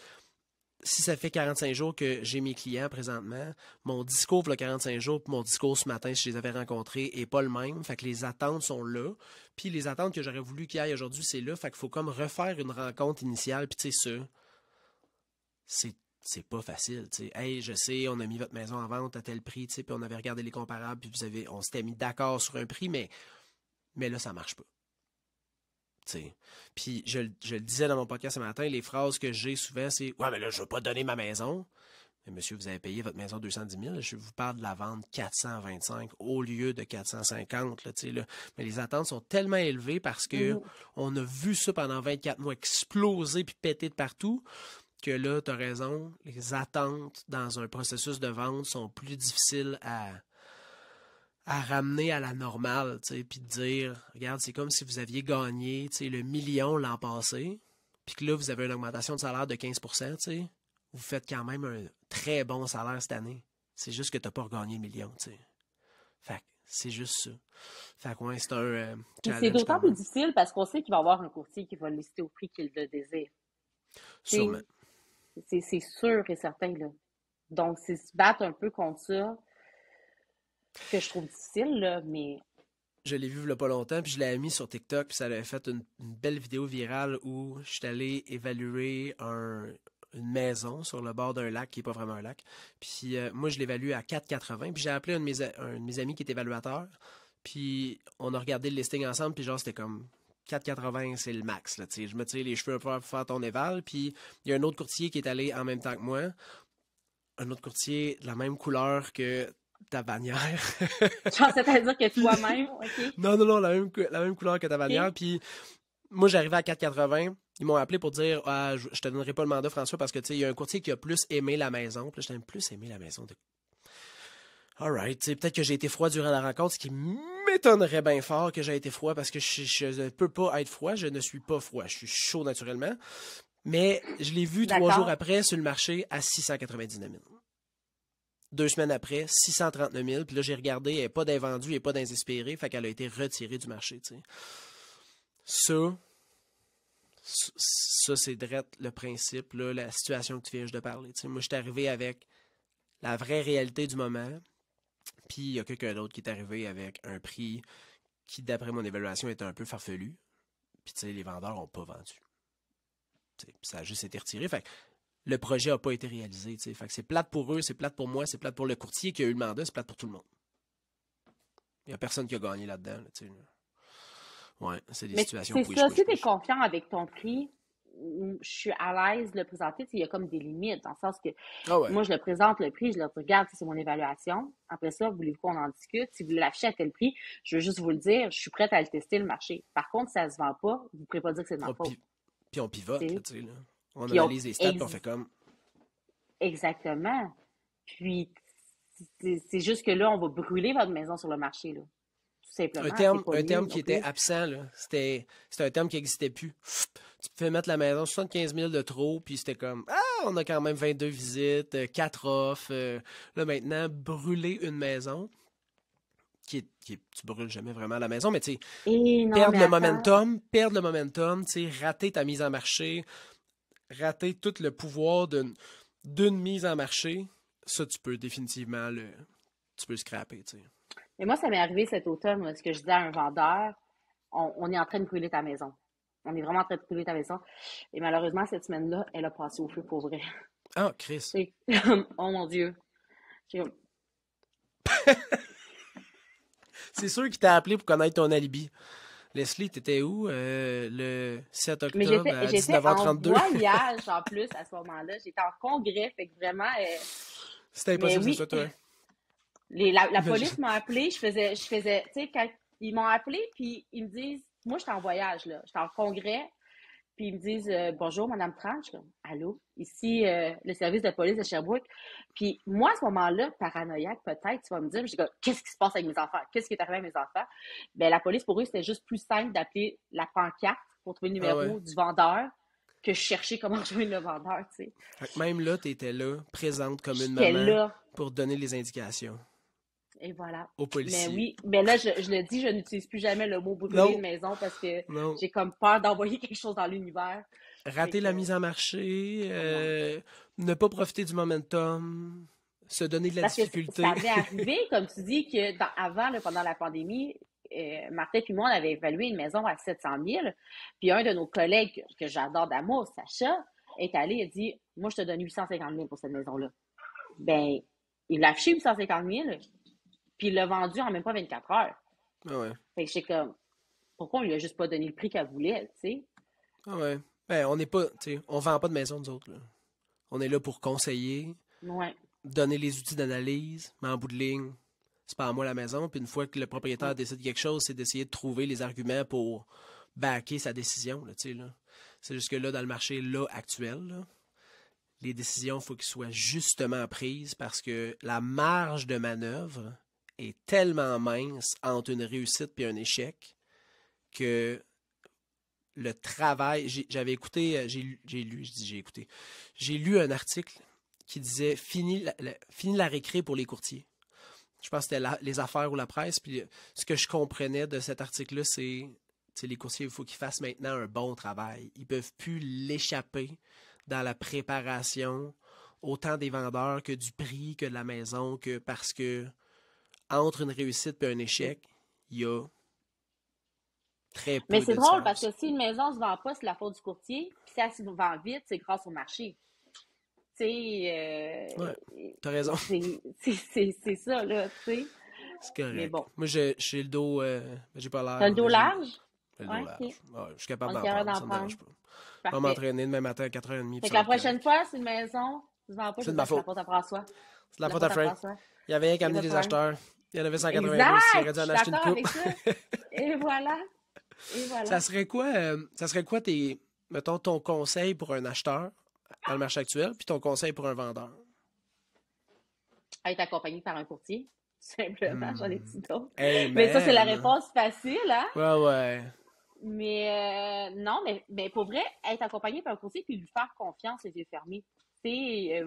si ça fait 45 jours que j'ai mes clients présentement, mon discours pour le 45 jours puis mon discours ce matin, si je les avais rencontrés, est pas le même. Fait que les attentes sont là. Puis les attentes que j'aurais voulu qu'il y aille aujourd'hui, c'est là. Fait qu'il faut comme refaire une rencontre initiale. Puis tu sais, ça, c'est pas facile. T'sais. Hey, je sais, on a mis votre maison en vente à tel prix, puis on avait regardé les comparables, puis on s'était mis d'accord sur un prix, mais là, ça marche pas. T'sais. Puis je le disais dans mon podcast ce matin, les phrases que j'ai souvent, c'est ouais, mais là, je veux pas donner ma maison. Mais monsieur, vous avez payé votre maison 210 000. Je vous parle de la vente 425 au lieu de 450. Là, là. Mais les attentes sont tellement élevées parce que Mhm. on a vu ça pendant 24 mois exploser puis péter de partout que là, tu as raison, les attentes dans un processus de vente sont plus difficiles à ramener à la normale, puis de dire, regarde, c'est comme si vous aviez gagné le million l'an passé, puis que là, vous avez une augmentation de salaire de 15%, vous faites quand même un très bon salaire cette année. C'est juste que tu n'as pas regagné le million, tu sais. Fait que c'est juste ça. Fait que ouais, c'est un Puis c'est challenge d'autant quand plus même. difficile parce qu'on sait qu'il va y avoir un courtier qui va le lister au prix qu'il le désire. Tu Sûrement. sais, c'est sûr et certain, là. Donc, c'est se battre un peu contre ça que je trouve difficile, là, mais Je l'ai vu il y a pas longtemps, puis je l'ai mis sur TikTok, puis ça avait fait une belle vidéo virale où je suis allé évaluer une maison sur le bord d'un lac qui n'est pas vraiment un lac. Puis moi, je l'évalue à 4,80. Puis j'ai appelé un de mes amis qui est évaluateur. Puis on a regardé le listing ensemble, puis genre, c'était comme 4,80, c'est le max. Là, je me tire les cheveux un peu pour faire ton éval. Puis il y a un autre courtier qui est allé en même temps que moi. Un autre courtier de la même couleur que ta bannière. je pensais à dire que Puis toi-même, OK? non, la même couleur que ta bannière. OK? Puis moi, j'arrivais à 4,80. Ils m'ont appelé pour dire ah, je te donnerai pas le mandat, François, parce que tu sais, il y a un courtier qui a plus aimé la maison. Puis là, j'ai plus aimé la maison. Alright, tu sais, peut-être que j'ai été froid durant la rencontre, ce qui m'étonnerait bien fort que j'ai été froid parce que je ne peux pas être froid, je ne suis pas froid, je suis chaud naturellement. Mais je l'ai vu 3 jours D'accord. après sur le marché à 699 000. 2 semaines après, 639 000. Puis là, j'ai regardé, elle n'est pas d'invendue, elle n'est pas d'inespérée, fait qu'elle a été retirée du marché. Tu sais. Ça c'est direct le principe, là, la situation que tu viens juste de parler. Tu sais. Moi, je suis arrivé avec la vraie réalité du moment, puis il y a quelqu'un d'autre qui est arrivé avec un prix qui, d'après mon évaluation, était un peu farfelu. Puis, tu sais, les vendeurs n'ont pas vendu. Tu sais, ça a juste été retiré. Fait que le projet n'a pas été réalisé. Tu sais. Fait que c'est plate pour eux, c'est plate pour moi, c'est plate pour le courtier qui a eu le mandat, c'est plate pour tout le monde. Il n'y a personne qui a gagné là-dedans. Là, tu sais, là. Ouais, c'est des Mais situations c'est push, ça, push, si tu es push. confiant avec ton prix, je suis à l'aise de le présenter. Il y a comme des limites, dans le sens que Ah ouais. moi, je le présente le prix, je leur dis, regarde, c'est mon évaluation. Après ça, voulez-vous qu'on en discute? Si vous voulez l'afficher à tel prix, je veux juste vous le dire, je suis prête à le tester, le marché. Par contre, si ça ne se vend pas, vous ne pourrez pas dire que c'est de ma On faute. pi- Puis on pivote, là, Tu sais. tu sais. Là. On Puis analyse les stats, puis on fait comme. exactement. Puis c'est juste que là, on va brûler votre maison sur le marché, là. Tout simplement. C'est pas Un mieux terme qui non était plus. absent, là. C'était un terme qui n'existait plus. Tu pouvais mettre la maison 75 000 de trop, puis c'était comme ah, on a quand même 22 visites, 4 offres. Là, maintenant, brûler une maison, tu brûles jamais vraiment la maison, mais tu sais, Et non, mais attends. perdre le momentum, tu sais, rater ta mise en marché, rater tout le pouvoir d'une mise en marché, ça, tu peux définitivement tu peux le scraper, tu sais. Mais moi, ça m'est arrivé cet automne, où est-ce que je disais à un vendeur, on est en train de brûler ta maison. On est vraiment en train de brûler ta maison. Et malheureusement, cette semaine-là, elle a passé au feu pour vrai. Ah, Chris. Oh mon Dieu. J'ai- C'est sûr qu'il t'a appelé pour connaître ton alibi. Leslie, t'étais où le 7 Mais octobre à j'étais en 19h32? voyage en plus à ce moment-là. J'étais en congrès, fait que vraiment. C'était Mais impossible que ce oui, soit toi. la police Imagine. m'a appelé. Je faisais, tu sais, quand ils m'ont appelé, puis ils me disent, moi, j'étais en voyage, là. J'étais en congrès. Puis ils me disent bonjour, Madame Tran. Je suis comme allô, ici le service de police de Sherbrooke. Puis moi, à ce moment-là, paranoïaque peut-être, tu vas me dire, je dis qu'est-ce qui se passe avec mes enfants? Qu'est-ce qui est arrivé à mes enfants? Ben la police, pour eux, c'était juste plus simple d'appeler la pancarte pour trouver le Ah ouais. numéro du vendeur que chercher comment joindre le vendeur, tu sais. Fait que même là, t'étais là, présente comme une J'étais maman, là, pour donner les indications et voilà. aux Mais policiers. oui, mais là, je le dis, je n'utilise plus jamais le mot brûler Non, de maison parce que non. j'ai comme peur d'envoyer quelque chose dans l'univers. Fait Rater la que, mise en marché, oh non. ne pas profiter du momentum, se donner de la Parce que difficulté. ça avait arrivé, comme tu dis, que avant, là, pendant la pandémie, Martin et moi, on avait évalué une maison à 700 000. Puis un de nos collègues, que j'adore d'amour, Sacha, est allé et a dit moi, je te donne 850 000 pour cette maison-là. Ben, il a affiché 850 000, puis il l'a vendu en même pas 24 heures. Ah ouais. Fait que j'étais comme pourquoi on lui a juste pas donné le prix qu'elle voulait, tu sais? Ah ouais. Ben, on n'est pas, tu sais, on vend pas de maison, nous autres, là. On est là pour conseiller, Ouais, donner les outils d'analyse, mais en bout de ligne, c'est pas à moi la maison. Puis une fois que le propriétaire ouais. décide quelque chose, c'est d'essayer de trouver les arguments pour backer sa décision, là, tu sais, là. C'est juste que là, dans le marché là, actuel, là, les décisions, il faut qu'elles soient justement prises parce que la marge de manœuvre est tellement mince entre une réussite et un échec que le travail. J'avais écouté, j'ai lu, je dis j'ai écouté. J'ai lu un article qui disait fini la récré pour les courtiers. Je pense que c'était les affaires ou la presse. Puis ce que je comprenais de cet article-là, c'est les courtiers, il faut qu'ils fassent maintenant un bon travail. Ils ne peuvent plus l'échapper dans la préparation, autant des vendeurs que du prix, que de la maison, que parce que entre une réussite et un échec, il y a très Mais peu c'est de drôle parce différence. que si une maison ne se vend pas, c'est la faute du courtier. Puis si elle se vend vite, c'est grâce au marché. Tu sais, Ouais, t'as raison. c'est ça, là, tu sais. C'est Mais correct. bon. Moi, j'ai le dos. J'ai pas T'as le l'air, dos mais large? j'ai le dos Ouais, large. ok. Ouais, je suis capable On est d'en capable prendre, d'en ça me dérange prendre. pas. Je vais Parfait. m'entraîner demain matin à 4h30 puis Fait que ça va la être prochaine correct. fois, c'est une maison, tu ne vends pas, je C'est vais de ma dire que c'est la faute. faute à François. C'est de la C'est la faute faute à à Frank. François. Il avait rien Il n'y a qu'amené pas de des problème. acheteurs. Il y en avait 190. Il aurait Exact! dû Je en suis acheter une d'accord coupe. avec ça. Et voilà. Et voilà. Ça serait quoi mettons, ton conseil pour un acheteur dans le marché actuel, puis ton conseil pour un vendeur? Être accompagné par un courtier. Simplement, j'en ai Hmm. dit d'autres. Mais ça, c'est la Amen. réponse facile, hein? Ouais, ouais. Mais non, mais pour vrai, être accompagné par un courtier puis lui faire confiance les yeux fermés. Tu sais,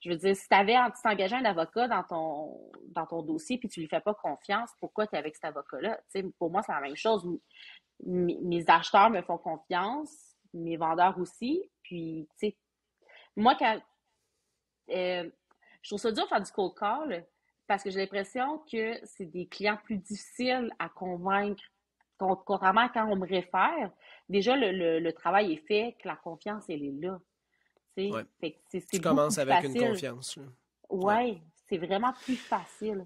je veux dire, si tu avais engagé un avocat dans ton dossier puis tu lui fais pas confiance, pourquoi tu es avec cet avocat-là? Tu sais, pour moi, c'est la même chose. Mes acheteurs me font confiance, mes vendeurs aussi. Puis, tu sais, moi, euh, je trouve ça dur de faire du cold call parce que j'ai l'impression que c'est des clients plus difficiles à convaincre. Contrairement à quand on me réfère, déjà le travail est fait, que la confiance, elle est là. Tu sais, Ouais. fait que c'est Tu beaucoup commences plus avec une facile. confiance, là. Ouais. Ouais, c'est vraiment plus facile.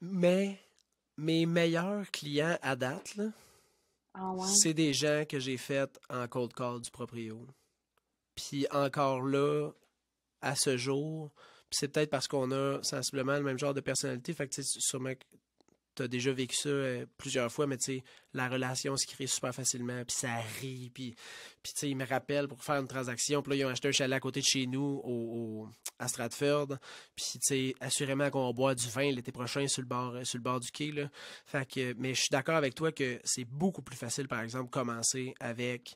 Mais mes meilleurs clients à date, là, Ah ouais? c'est des gens que j'ai fait en cold call du proprio. Puis encore là, à ce jour, puis c'est peut-être parce qu'on a sensiblement le même genre de personnalité, fait que tu sais, sûrement que tu as déjà vécu ça plusieurs fois, mais tu sais, la relation se crée super facilement, puis ça rit, puis tu sais, ils me rappellent pour faire une transaction, puis là, ils ont acheté un chalet à côté de chez nous, à Stratford, puis tu sais, assurément qu'on va boire du vin l'été prochain sur le bord du quai, là. Fait que, mais je suis d'accord avec toi que c'est beaucoup plus facile, par exemple, commencer avec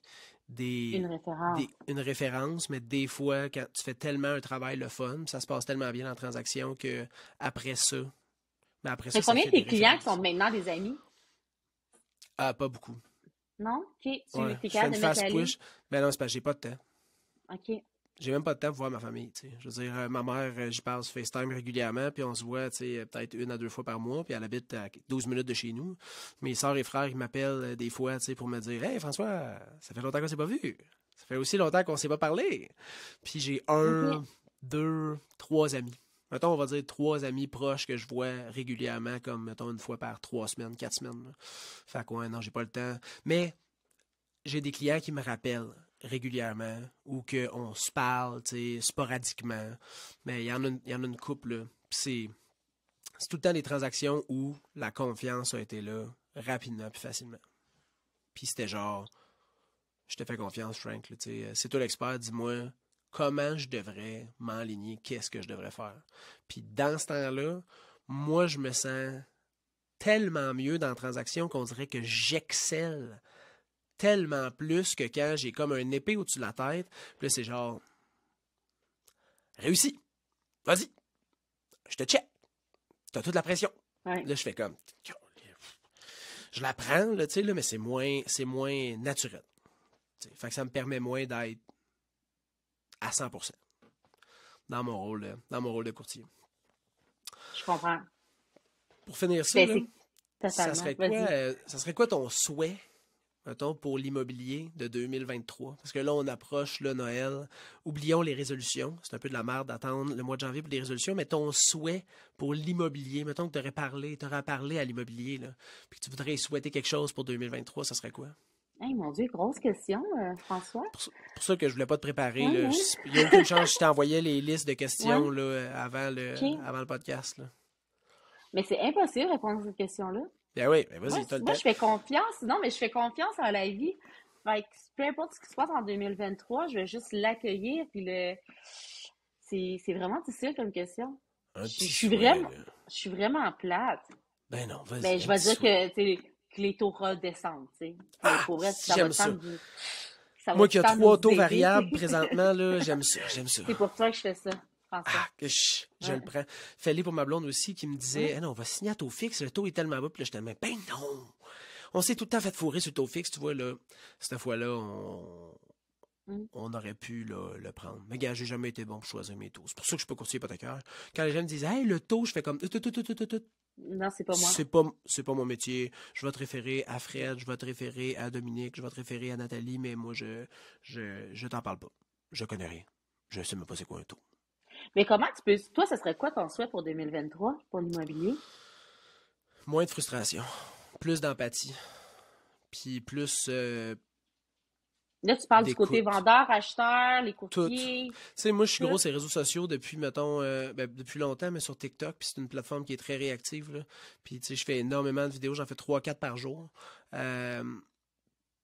Une référence. une référence, mais des fois, quand tu fais tellement un travail le fun, ça se passe tellement bien en transaction que après ça, mais après ça, Fait ça combien de fait des tes clients qui sont références. maintenant des amis? Ah, pas beaucoup. Non? OK. Tu Ouais, es je fais capable une de mettre fast la ligne? push. Ben non, c'est parce que j'ai pas de temps. OK. j'ai même pas de temps pour voir ma famille, tu sais. Je veux dire, ma mère, j'y passe FaceTime régulièrement, puis on se voit, tu sais, peut-être 1 à 2 fois par mois, puis elle habite à 12 minutes de chez nous. Mes sœurs et frères, ils m'appellent des fois, tu sais, pour me dire « Hey, François, ça fait longtemps qu'on s'est pas vu. Ça fait aussi longtemps qu'on s'est pas parlé. » Puis j'ai OK. 2, 3 amis. Mettons, on va dire 3 amis proches que je vois régulièrement, comme, mettons, 1 fois par 3 semaines, 4 semaines, là. Fait que, ouais, non, j'ai pas le temps. Mais j'ai des clients qui me rappellent régulièrement ou qu'on se parle, tu sais, sporadiquement. Mais il y en a une couple, là. Puis c'est tout le temps des transactions où la confiance a été là rapidement puis facilement. Puis c'était genre, je te fais confiance, Frank, là, tu sais, c'est toi l'expert, dis-moi comment je devrais m'enligner, qu'est-ce que je devrais faire. Puis dans ce temps-là, moi, je me sens tellement mieux dans la transaction qu'on dirait que j'excelle tellement plus que quand j'ai comme un épée au-dessus de la tête. Puis là, c'est genre, réussi, vas-y, je te check, t'as toute la pression. Ouais. Là, je fais comme, je la prends, là, tu sais, là, mais c'est moins naturel. T'sais. Fait que ça me permet moins d'être à 100% dans mon rôle de courtier. Je comprends. Pour finir ça, Ben, là, c'est totalement. Vas-y. ça serait quoi ton souhait, mettons, pour l'immobilier de 2023? Parce que là, on approche là, Noël. Oublions les résolutions. C'est un peu de la merde d'attendre le mois de janvier pour les résolutions, mais ton souhait pour l'immobilier, mettons que tu aurais parlé à l'immobilier, là, puis que tu voudrais souhaiter quelque chose pour 2023, ça serait quoi? Hey, mon Dieu, grosse question, François. Pour ça que je voulais pas te préparer. Oui, Là. oui. Il n'y a aucune chance que je t'envoyais les listes de Oui. questions là, OK. avant le podcast. Là. Mais c'est impossible de répondre à cette question-là. Ben oui, ben Moi, vas-y, t'as le moi, temps. je fais confiance. Non, mais je fais confiance à la vie. Fait que peu importe ce qui se passe en 2023, je vais juste l'accueillir. Puis c'est vraiment difficile comme question. Un Je petit suis souhait, vraiment, là. je suis vraiment plate. Ben non, Ben, vas-y, je un vais petit dire souhait. que, tu sais, que les taux redescendent, tu sais. Mais Ah, pour vrai, j'aime ça. ça va Moi tout qui le ai temps nous 3 taux aider, tu variables sais. présentement, là, j'aime ça, j'aime ça. C'est pour ça que je fais ça, François. Ah, que je Ouais. le prends. Fallait pour ma blonde aussi qui me disait, Ouais. ah non, on va signer à taux fixe, le taux est tellement bas, puis là, j'étais tellement, ben non! On s'est tout le temps fait fourrer sur le taux fixe, tu vois, là. Cette fois-là, Mm. on aurait pu là, le prendre. Mais gars, j'ai jamais été bon pour choisir mes taux. C'est pour ça que je suis pas courtier hypothécaire. Quand les gens me disent Hey, le taux, je fais comme Non, c'est pas moi. c'est pas mon métier. Je vais te référer à Fred, je vais te référer à Dominique, je vais te référer à Nathalie, mais moi je t'en parle pas. Je connais rien. Je sais même pas c'est quoi un taux. Mais comment tu peux... Toi, ce serait quoi ton souhait pour 2023 pour l'immobilier? Moins de frustration, plus d'empathie, puis plus Là, tu parles du côté d'écoute. vendeur, acheteur, les Tout. Tu courtiers, sais, moi, je suis tout. gros sur les réseaux sociaux depuis, mettons, depuis longtemps, mais sur TikTok, puis c'est une plateforme qui est très réactive, là. Puis, tu sais, je fais énormément de vidéos, j'en fais 3 4 par jour. Euh,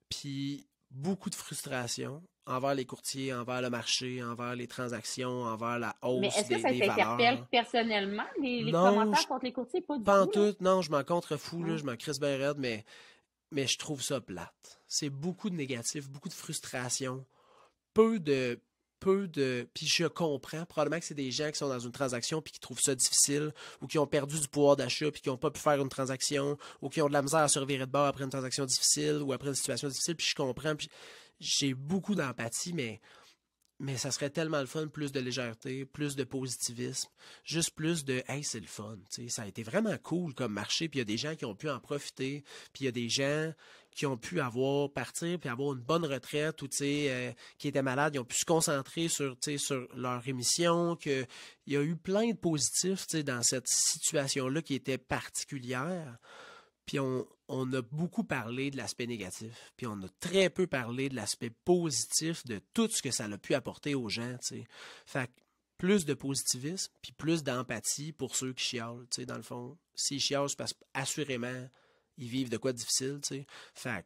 puis, beaucoup de frustration envers les courtiers, envers le marché, envers les transactions, envers la Mais hausse est-ce que ça des t'interpelle valeurs. personnellement, les Non, commentaires contre les courtiers? Pas du pas en tout, là. tout, non, je m'en contrefous, là, Ouais. je m'en crisse bien raide, mais je trouve ça plate. C'est beaucoup de négatifs, beaucoup de frustration, peu de puis je comprends probablement que c'est des gens qui sont dans une transaction puis qui trouvent ça difficile ou qui ont perdu du pouvoir d'achat puis qui n'ont pas pu faire une transaction ou qui ont de la misère à se revirer de bord après une transaction difficile ou après une situation difficile puis je comprends puis j'ai beaucoup d'empathie mais ça serait tellement le fun, plus de légèreté, plus de positivisme, juste plus de hey, c'est le fun. T'sais. Ça a été vraiment cool comme marché, puis il y a des gens qui ont pu en profiter, puis il y a des gens qui ont pu partir, puis avoir une bonne retraite, ou qui étaient malades, ils ont pu se concentrer sur leur émission, qu'il y a eu plein de positifs dans cette situation-là qui était particulière. Puis on a beaucoup parlé de l'aspect négatif, puis on a très peu parlé de l'aspect positif de tout ce que ça a pu apporter aux gens, tu sais. Fait que plus de positivisme, puis plus d'empathie pour ceux qui chialent, tu sais, dans le fond. S'ils chialent, c'est parce qu'assurément, ils vivent de quoi de difficile, tu sais. Fait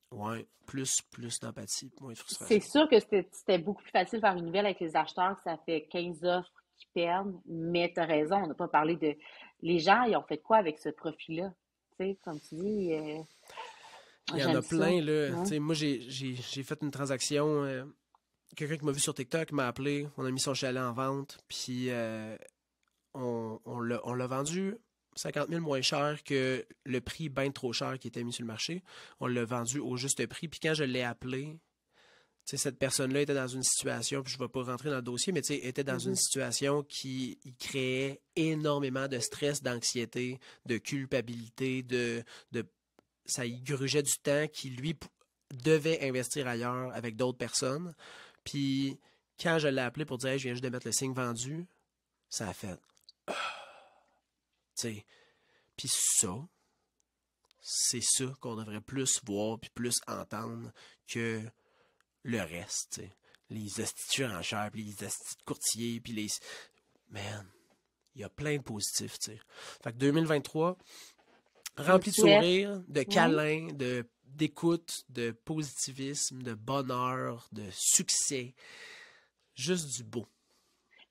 que, ouais, plus d'empathie, moins de C'est frustration. sûr que c'était beaucoup plus facile de faire une nouvelle avec les acheteurs, que ça fait 15 offres qui perdent, mais tu as raison, on n'a pas parlé de... Les gens, ils ont fait quoi avec ce profit-là? Tu sais, comme tu dis, Il y en j'aime a ça. plein, là. Tu Ouais. sais, moi, j'ai fait une transaction. Quelqu'un qui m'a vu sur TikTok m'a appelé. On a mis son chalet en vente. Puis on l'a vendu 50 000 moins cher que le prix bien trop cher qui était mis sur le marché. On l'a vendu au juste prix. Puis quand je l'ai appelé, sais, cette personne-là était dans une situation, puis je ne vais pas rentrer dans le dossier, mais tu sais, était dans une Mhm. situation qui y créait énormément de stress, d'anxiété, de culpabilité, de ça y grugeait du temps qui, lui, devait investir ailleurs avec d'autres personnes. Puis, quand je l'ai appelé pour dire, hey, je viens juste de mettre le signe vendu, ça a fait, tu sais. Puis ça, c'est ça qu'on devrait plus voir puis plus entendre que le reste, tu sais. Les instituts en chair, puis les instituts courtiers, puis les... Man, il y a plein de positifs, tu sais. Fait que 2023, Je me rempli de souhaite. sourires, de Oui. câlins, d'écoute, de positivisme, de bonheur, de succès. Juste du beau.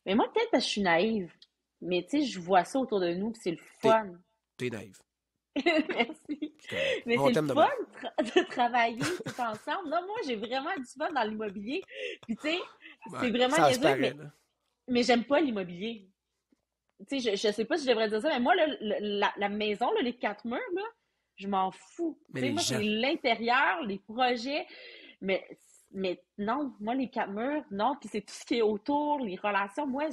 Mais moi, peut-être parce que je suis naïve. Mais tu sais, je vois ça autour de nous, puis c'est le T'es, fun. t'es naïf. Merci. C'est correct. Mais On c'est le t'aime de fun même. de travailler tout ensemble. Non, moi, j'ai vraiment du fun dans l'immobilier. Puis, tu sais, Ouais, c'est vraiment ça se niaiseux, paraît, là. mais j'aime pas l'immobilier. Tu sais, je sais pas si je devrais dire ça, mais moi, là, la maison, là, les quatre murs, là, je m'en fous. Mais Tu sais, les moi, c'est gens, l'intérieur, les projets. Mais, mais non, moi, les quatre murs, non. Puis c'est tout ce qui est autour, les relations. Moi,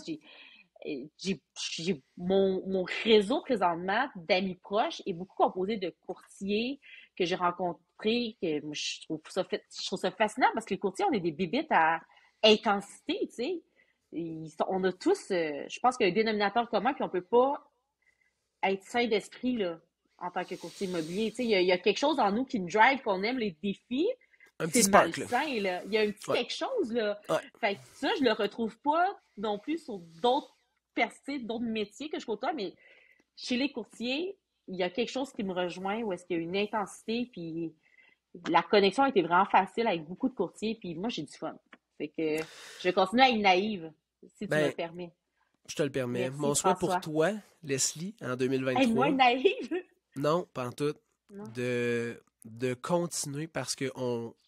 mon réseau présentement d'amis proches est beaucoup composé de courtiers que j'ai rencontrés, que moi, je trouve ça fascinant parce que les courtiers, on est des bébites à intensité, tu sais. On a tous, je pense qu'il y a un dénominateur commun, puis on peut pas être sain d'esprit, là, en tant que courtier immobilier. Tu sais, il y a quelque chose en nous qui nous drive, qu'on aime les défis, un puis petit c'est spark, là. malsain, là. Il y a un petit Ouais, quelque chose, là. ouais. Fait que ça, je le retrouve pas non plus sur d'autres d'autres métiers que je côtoie, mais chez les courtiers, il y a quelque chose qui me rejoint où est-ce qu'il y a une intensité, puis la connexion a été vraiment facile avec beaucoup de courtiers, puis moi, j'ai du fun. Fait que je continue à être naïve, si tu me le Ben, permets. je te le permets. Merci, Mon souhait pour François. toi, Leslie, en Aide-moi 2023, naïve! non, pas en tout, Non. de continuer parce que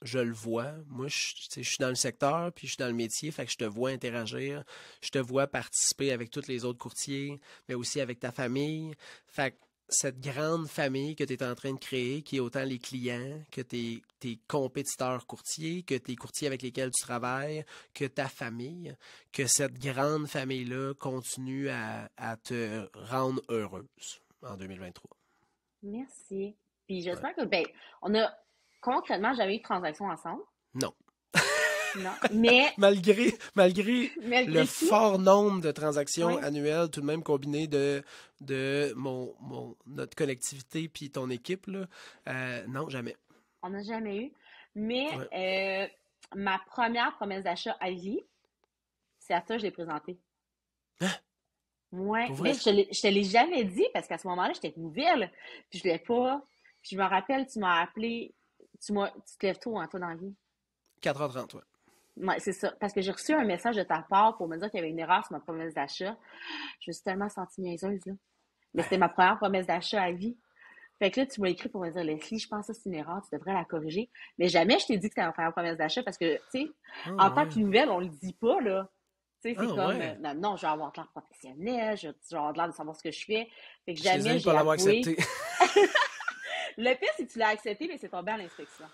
je le vois. Moi, tu sais, je suis dans le secteur, puis je suis dans le métier, fait que je te vois interagir, je te vois participer avec tous les autres courtiers, mais aussi avec ta famille. Fait que cette grande famille que tu es en train de créer, qui est autant les clients que tes compétiteurs courtiers, que tes courtiers avec lesquels tu travailles, que ta famille, que cette grande famille-là continue à te rendre heureuse en 2023. Merci. Puis Ouais. j'espère que, ben, on a concrètement jamais eu de transaction ensemble. Non. Non. Mais, Malgré le malgré tout, fort nombre de transactions oui, annuelles, tout de même combiné de notre collectivité puis ton équipe, là, non, jamais. on n'a jamais eu. Mais Ouais. ma première promesse d'achat à vie, c'est à toi que je l'ai présentée. Ouais, Pour mais vrai, je te l'ai jamais dit parce qu'à ce moment-là, j'étais nouvelle. Puis je l'ai pas. Puis je me rappelle, tu m'as appelé. Tu te lèves tôt, hein, toi, dans la vie. 4h30, ouais. Ouais, c'est ça. Parce que j'ai reçu un message de ta part pour me dire qu'il y avait une erreur sur ma promesse d'achat. Je me suis tellement sentie niaiseuse, là. Mais c'était ma première promesse d'achat à vie. Fait que là, tu m'as écrit pour me dire, Leslie, je pense que c'est une erreur, tu devrais la corriger. Mais jamais je t'ai dit que c'était ma première promesse d'achat parce que, tu sais, Ah en tant ouais. que nouvelle, on le dit pas, là. Tu sais, c'est Ah comme, ouais. non, non, je vais avoir l'air professionnel, je vais avoir l'air de savoir ce que je fais. Fait que Je suis jamais désolé de pas j'ai l'avoir avoué. accepté. Le pire, c'est que tu l'as accepté, mais c'est tombé à l'inspection.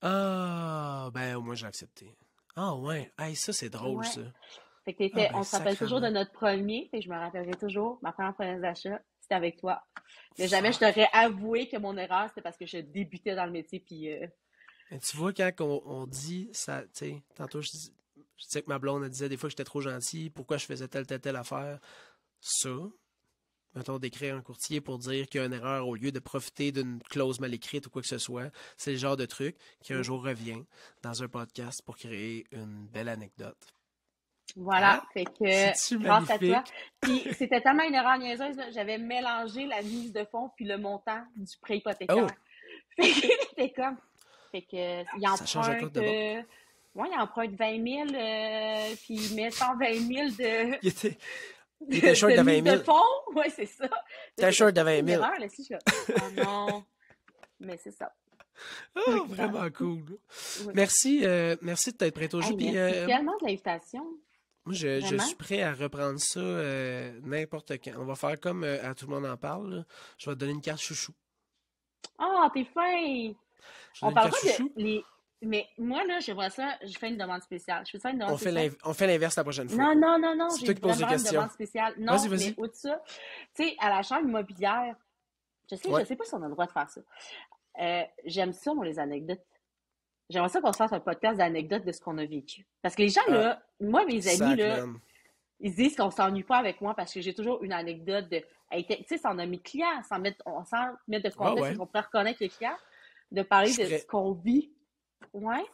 Ah, ben au moins j'ai accepté. Ah ouais. Hey, ça c'est drôle Ouais. ça. Fait que Ah ben on se rappelle toujours de sacrement. notre premier, fait que je me rappellerai toujours, ma première promesse d'achat, c'était avec toi. Mais jamais je Fuck. t'aurais avoué que mon erreur, c'était parce que je débutais dans le métier, puis Mais tu vois, quand on dit ça, tu sais, tantôt je disais que ma blonde elle disait des fois que j'étais trop gentil, pourquoi je faisais telle affaire. Ça, mettons, d'écrire un courtier pour dire qu'il y a une erreur au lieu de profiter d'une clause mal écrite ou quoi que ce soit, c'est le genre de truc qui un jour revient dans un podcast pour créer une belle anecdote. voilà, Hein? fait que C'est-tu grâce à toi. magnifique? Puis c'était tellement une erreur niaiseuse, là, j'avais mélangé la mise de fonds puis le montant du prêt Oh! hypothécaire. Fait que c'était comme, fait que il Ça change la cote emprunte, de bord. ouais, il emprunte 20 000, puis il met 120 000 Il était, il était short de de mise 20 de 000. fonds. Ouais, c'est ça. Là, Il était j'étais comme, short je de pense que c'est 20 une 000. erreur, là, si je suis comme, oh non, mais c'est ça. Fait Oh, que ça, vraiment cool. oui. Merci de t'être prêt au jeu. Hey, Puis, merci tellement de l'invitation. moi, je Vraiment. suis prêt à reprendre ça n'importe quand. On va faire comme à tout le monde en parle, là. Je vais te donner une carte chouchou. Ah, t'es fin! Je te On donne une parle carte pas de chouchou. Mais moi, là, je vois ça, je fais une demande spéciale. Je fais ça une demande On fait spéciale. on fait l'inverse la prochaine fois. Non, C'est j'ai toi qui poses des vraiment une questions. demande spéciale. Non, Vas-y, mais vas-y. au-dessus de ça, tu sais, à la chambre immobilière, je Ouais. sais pas si on a le droit de faire ça. J'aime ça, moi, les anecdotes. J'aimerais ça qu'on se fasse un podcast d'anecdotes de ce qu'on a vécu. Parce que les gens, Ah, là, moi, mes amis, sac, là, man. ils se disent qu'on s'ennuie pas avec moi parce que j'ai toujours une anecdote de, hey, tu sais, sans nommer client, sans mettre de Ouais, contexte, ouais. c'est qu'on peut reconnaître le client, de parler Je de ferais. ce qu'on vit. Ouais.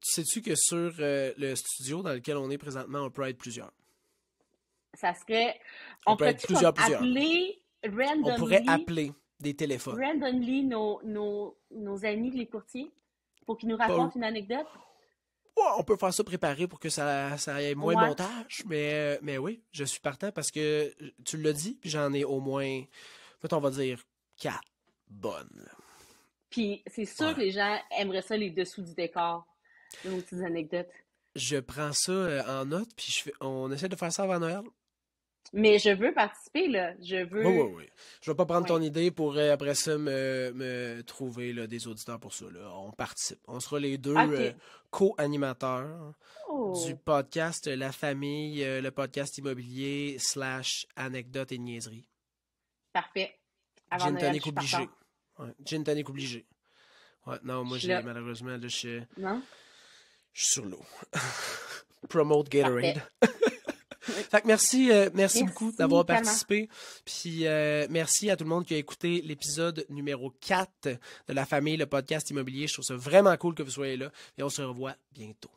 Sais-tu que sur le studio dans lequel on est présentement, on peut être plusieurs? Ça serait, On on peut être pourrait-tu comme plusieurs. appeler On pourrait randomly, appeler des téléphones. randomly nos amis, les courtiers, pour qu'ils nous Pas- racontent une anecdote? Ouais, on peut faire ça préparé pour que ça ait moins de Ouais. montage, mais oui, je suis partant parce que tu l'as dit, puis j'en ai au moins, peut-être on va dire, 4 bonnes. Là. Puis c'est sûr que Ouais. les gens aimeraient ça, les dessous du décor, de nos petites anecdotes. Je prends ça en note, puis on essaie de faire ça avant Noël. Mais je veux participer, là. Je Oui, veux. oui, oui. Je vais pas prendre ton Oui. idée pour après ça me trouver là, des auditeurs pour ça. Là. On participe. On sera les deux OK. co-animateurs du Oh, podcast La Famille, le podcast immobilier / anecdotes et niaiseries. parfait. Avant Gin Noël, je tonic suis obligé. partante. Ouais, gin tonic obligé. Ouais, non, Je moi suis j'ai là. malheureusement là, Non? je suis sur l'eau. Promote Gatorade. Parfait. Oui. Fait que merci beaucoup Merci d'avoir tellement. participé. Puis merci à tout le monde qui a écouté l'épisode numéro 4 de La Famille, le podcast immobilier. Je trouve ça vraiment cool que vous soyez là. Et on se revoit bientôt.